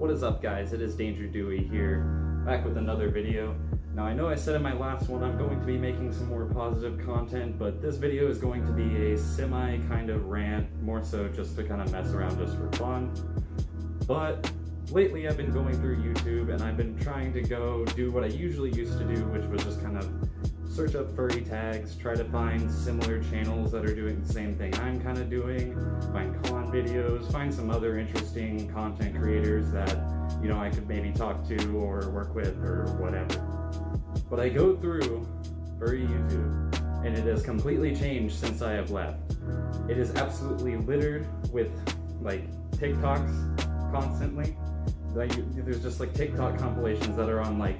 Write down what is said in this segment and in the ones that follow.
What is up, guys? It is Dewey here, back with another video. Now, I know I said in my last one I'm going to be making some more positive content, but this video is going to be a semi kind of rant, more so just to kind of mess around just for fun. But lately I've been going through YouTube and I've been trying to go do what I usually used to do, which was just kind of search up furry tags, try to find similar channels that are doing the same thing I'm kind of doing, find con videos, find some other interesting content creators that, you know, I could maybe talk to or work with or whatever. But I go through Furry YouTube and it has completely changed since I have left. It is absolutely littered with like TikToks constantly. There's just like TikTok compilations that are on like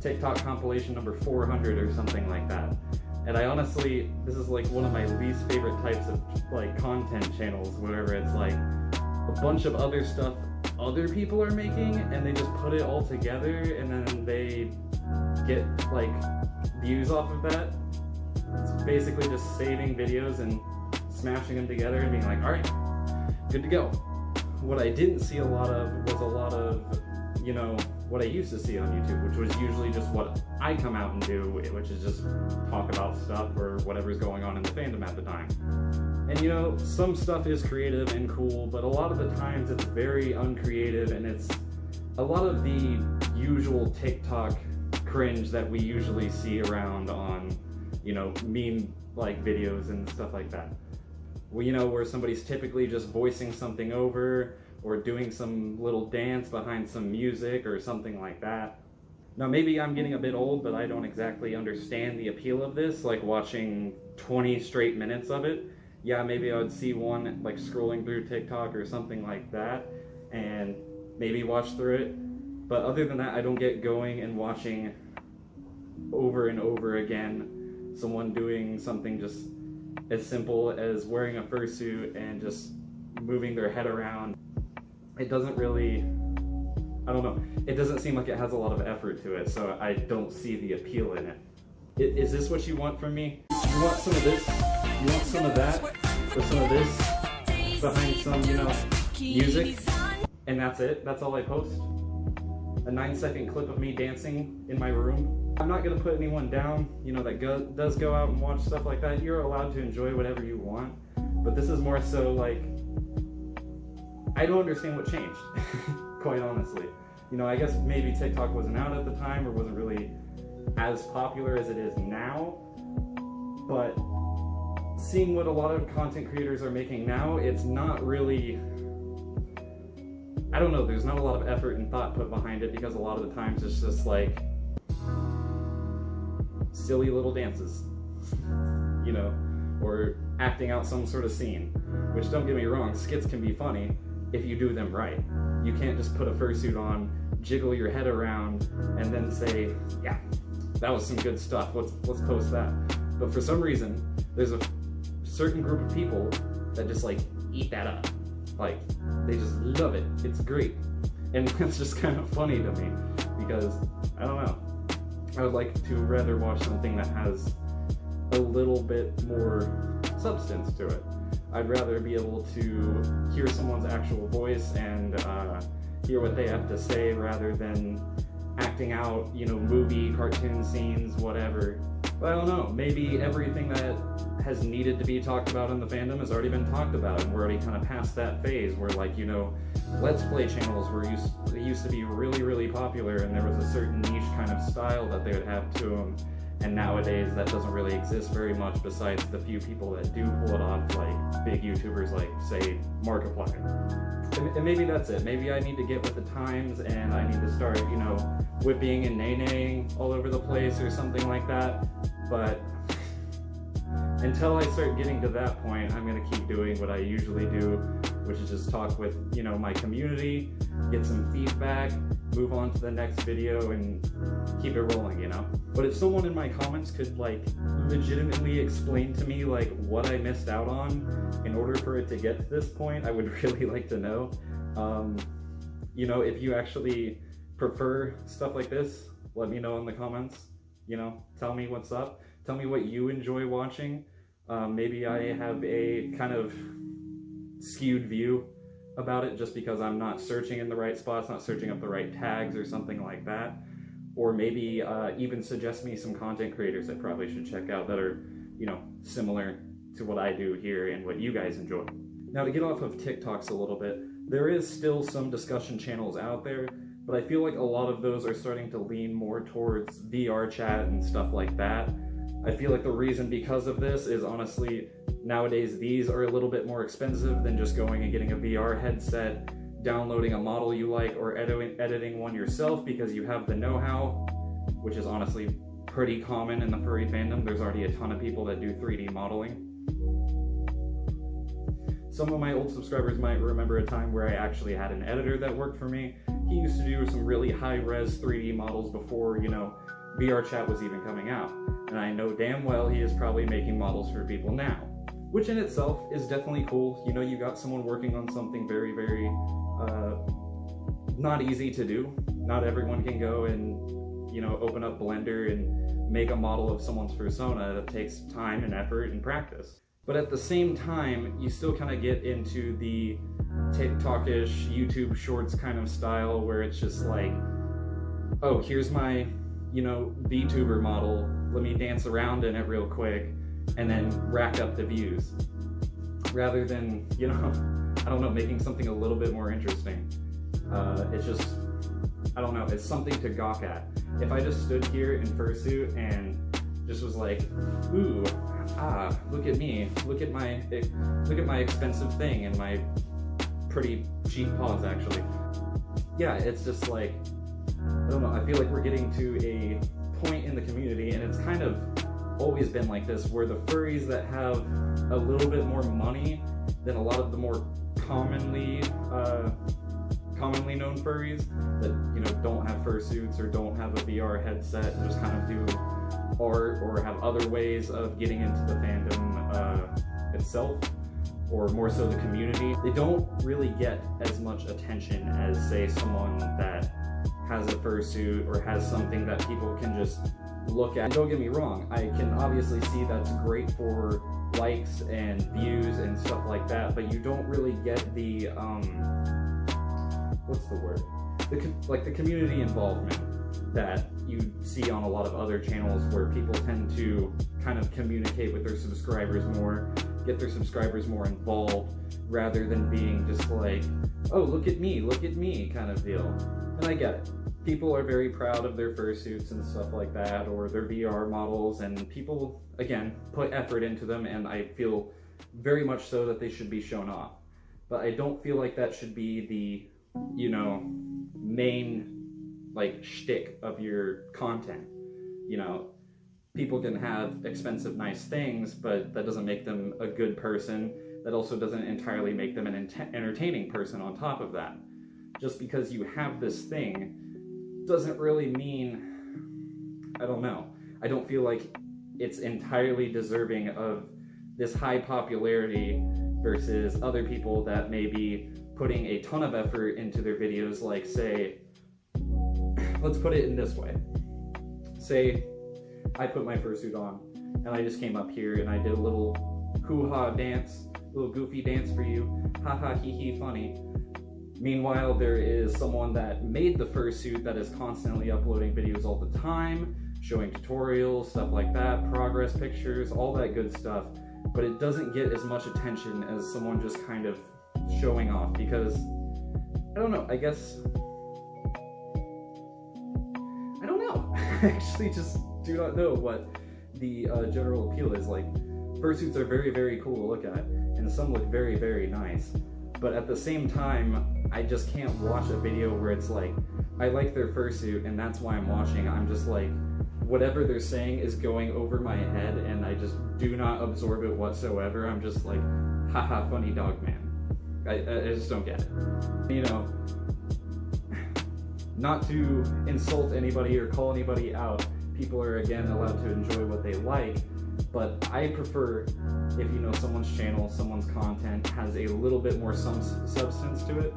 TikTok compilation number 400 or something like that. And I honestly, this is like one of my least favorite types of like content channels, wherever it's like a bunch of other stuff other people are making and they just put it all together and then they get like views off of that. It's basically just saving videos and smashing them together and being like, all right, good to go. What I didn't see a lot of was a lot of, you know, what I used to see on YouTube, which was usually just what I come out and do, which is just talk about stuff or whatever's going on in the fandom at the time. And you know, some stuff is creative and cool, but a lot of the times it's very uncreative and it's a lot of the usual TikTok cringe that we usually see around on, you know, meme like videos and stuff like that. Well, you know, where somebody's typically just voicing something over or doing some little dance behind some music or something like that. Now, maybe I'm getting a bit old, but I don't exactly understand the appeal of this, like watching 20 straight minutes of it. Yeah, maybe I would see one like scrolling through TikTok or something like that and maybe watch through it. But other than that, I don't get going and watching over and over again someone doing something just as simple as wearing a fursuit and just moving their head around. It doesn't really, I don't know, it doesn't seem like it has a lot of effort to it, so I don't see the appeal in it. Is this what you want from me? You want some of this? You want some of that? Or some of this? Behind some, you know, music? And that's it? That's all I post? A 9-second clip of me dancing in my room? I'm not going to put anyone down, you know, that does go out and watch stuff like that. You're allowed to enjoy whatever you want, but this is more so like, I don't understand what changed, quite honestly. You know, I guess maybe TikTok wasn't out at the time or wasn't really as popular as it is now, but seeing what a lot of content creators are making now, it's not really, I don't know, there's not a lot of effort and thought put behind it because a lot of the times it's just like silly little dances, you know, or acting out some sort of scene, which don't get me wrong, skits can be funny if you do them right. You can't just put a fursuit on, jiggle your head around, and then say, yeah, that was some good stuff, let's post that. But for some reason, there's a certain group of people that just like eat that up. Like, they just love it, it's great. And it's just kind of funny to me, because, I don't know, I would like to rather watch something that has a little bit more substance to it. I'd rather be able to hear someone's actual voice and hear what they have to say rather than acting out, you know, movie, cartoon scenes, whatever. But I don't know, maybe everything that has needed to be talked about in the fandom has already been talked about, and we're already kind of past that phase where, like, you know, Let's Play channels they used to be really, really popular, and there was a certain niche kind of style that they would have to them. And nowadays, that doesn't really exist very much besides the few people that do pull it off, like big YouTubers like, say, Markiplier. And maybe that's it. Maybe I need to get with the times and I need to start, you know, whipping and nay-naying all over the place or something like that. But until I start getting to that point, I'm going to keep doing what I usually do, which is just talk with, you know, my community, get some feedback, move on to the next video, and keep it rolling, you know? But if someone in my comments could, like, legitimately explain to me, like, what I missed out on in order for it to get to this point, I would really like to know. You know, if you actually prefer stuff like this, let me know in the comments. You know, tell me what's up. Tell me what you enjoy watching. Maybe I have a kind of skewed view about it just because I'm not searching in the right spots, not searching up the right tags or something like that. Or maybe even suggest me some content creators I probably should check out that are, you know, similar to what I do here and what you guys enjoy. Now, to get off of TikToks a little bit, there is still some discussion channels out there, but I feel like a lot of those are starting to lean more towards VR chat and stuff like that. I feel like the reason because of this is honestly, nowadays these are a little bit more expensive than just going and getting a VR headset, downloading a model you like, or editing one yourself because you have the know-how, which is honestly pretty common in the furry fandom. There's already a ton of people that do 3D modeling. Some of my old subscribers might remember a time where I actually had an editor that worked for me. He used to do some really high-res 3D models before, you know, VR chat was even coming out. And I know damn well he is probably making models for people now, which in itself is definitely cool. You know, you got someone working on something very, very not easy to do. Not everyone can go and, you know, open up Blender and make a model of someone's persona. That takes time and effort and practice. But at the same time, you still kind of get into the TikTok-ish, YouTube Shorts kind of style where it's just like, oh, here's my, you know, VTuber model, let me dance around in it real quick, and then rack up the views. Rather than, you know, I don't know, making something a little bit more interesting. It's just, I don't know, it's something to gawk at. If I just stood here in fursuit and just was like, ooh, look at me, look at my expensive thing and my pretty cheap paws actually. Yeah, it's just like, I don't know, I feel like we're getting to a point in the community, and it's kind of always been like this, where the furries that have a little bit more money than a lot of the more commonly known furries that, you know, don't have fursuits or don't have a VR headset and just kind of do art or have other ways of getting into the fandom itself, or more so the community. They don't really get as much attention as, say, someone that has a fursuit or has something that people can just look at. And don't get me wrong, I can obviously see that's great for likes and views and stuff like that, but you don't really get the, what's the word? The community involvement that you see on a lot of other channels where people tend to kind of communicate with their subscribers more, get their subscribers more involved, rather than being just like, oh, look at me kind of deal. And I get it. People are very proud of their fursuits and stuff like that, or their VR models, and people, again, put effort into them, and I feel very much so that they should be shown off. But I don't feel like that should be the, you know, main, like, shtick of your content. You know, people can have expensive, nice things, but that doesn't make them a good person. That also doesn't entirely make them an entertaining person on top of that. Just because you have this thing doesn't really mean, I don't know, I don't feel like it's entirely deserving of this high popularity versus other people that may be putting a ton of effort into their videos, like, say, let's put it in this way. Say I put my fursuit on and I just came up here and I did a little hoo-ha dance, little goofy dance for you, ha-ha, hee-hee, funny. Meanwhile, there is someone that made the fursuit that is constantly uploading videos all the time, showing tutorials, stuff like that, progress pictures, all that good stuff, but it doesn't get as much attention as someone just kind of showing off, because, I don't know, I guess, I don't know. I actually just do not know what the general appeal is. Like, fursuits are very, very cool to look at, and some look very, very nice. But at the same time, I just can't watch a video where it's like, I like their fursuit and that's why I'm watching. I'm just like, whatever they're saying is going over my head and I just do not absorb it whatsoever. I'm just like, haha, funny dog man. I just don't get it. You know, not to insult anybody or call anybody out. People are, again, allowed to enjoy what they like. But I prefer if, you know, someone's channel, someone's content has a little bit more substance to it,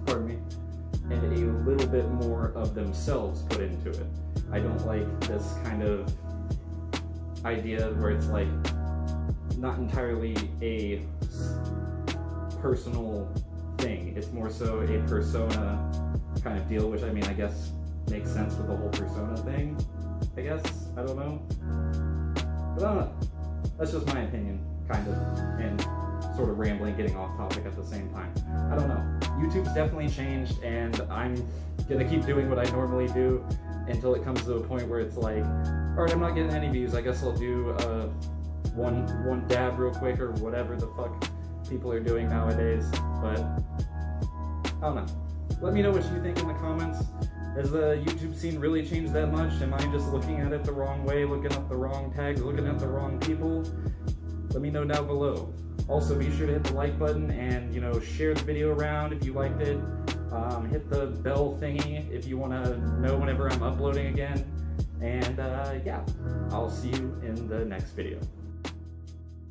pardon me, and a little bit more of themselves put into it. I don't like this kind of idea where it's like not entirely a personal thing. It's more so a persona kind of deal, which I mean, I guess makes sense with the whole persona thing. I guess, I don't know. But I don't know. That's just my opinion, kind of, and sort of rambling, getting off topic at the same time. I don't know. YouTube's definitely changed, and I'm gonna keep doing what I normally do until it comes to a point where it's like, alright, I'm not getting any views, I guess I'll do one dab real quick, or whatever the fuck people are doing nowadays. But I don't know. Let me know what you think in the comments. Has the YouTube scene really changed that much? Am I just looking at it the wrong way, looking up the wrong tags, looking at the wrong people? Let me know down below. Also, be sure to hit the like button and, you know, share the video around if you liked it. Hit the bell thingy if you want to know whenever I'm uploading again. And yeah, I'll see you in the next video.